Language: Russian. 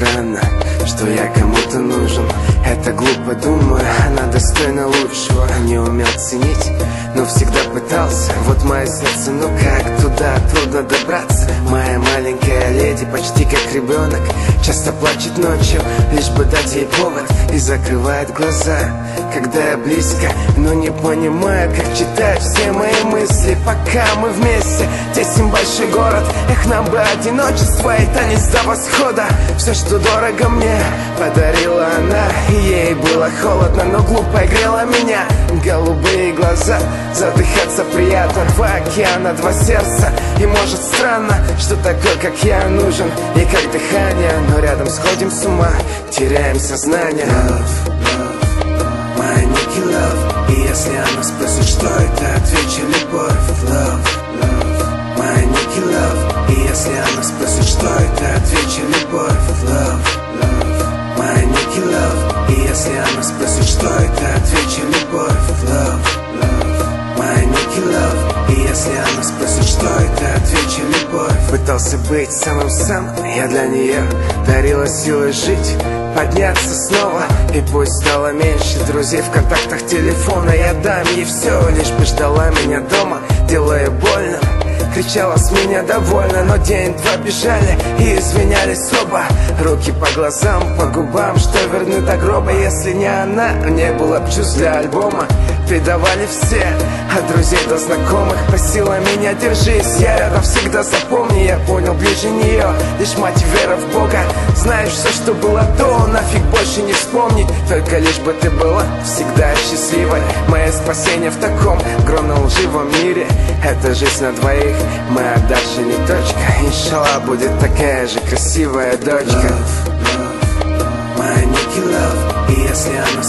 странно, что я кому-то нужен. Это глупо, думаю, она достойна лучшего. Не умел ценить, но всегда пытался. Вот мое сердце, ну как туда трудно добраться. Моя маленькая леди почти как ребенок, часто плачет ночью, лишь бы дать ей повод, и закрывает глаза, когда я близко, но не понимаю, как читать все мои мысли. Пока мы вместе, тесим большой город. Эх, нам бы одиночество и танец до восхода. Все, что дорого мне, подарила она, и ей было холодно, но глупо грела меня. Голубые глаза, задыхаться приятно. Два океана, два сердца. И может странно, что такой, как я, нужен ей как дыхание, но рядом сходим с ума, теряем сознание. Love, love, my Nikki love. И если она спросит, что это, отвечу: любовь. Love, love, my Nikki love. И если она спросит, что это, отвечу: любовь. Love, love, my Nikki love. И если она спросит, что это, отвечу: любовь. Love, love, my Nikki love. И если она спросит, что это, отвечу: любовь. Пытался быть самым-самым, я для нее дарила силы жить, подняться снова. И пусть стало меньше друзей в контактах телефона, я дам ей все, лишь бы ждала меня дома, делая больно. Кричала с меня довольно, но день-два бежали и извинялись оба. Руки по глазам, по губам, что верны до гроба. Если не она, не было б чувств для альбома. Предавали все, от друзей до знакомых. Просила меня: держись, я рядом всегда, запомни. Я понял, ближе нее лишь мать и вера в Бога. Знаешь, все, что было до, нафиг больше не вспомнить. Только лишь бы ты была всегда счастливой. Мое спасение в таком огромном лживом мире. Это жизнь на двоих, моя дальше не точка. Иншаллах, будет такая же красивая дочка. Love, love, my Nikki love. И если она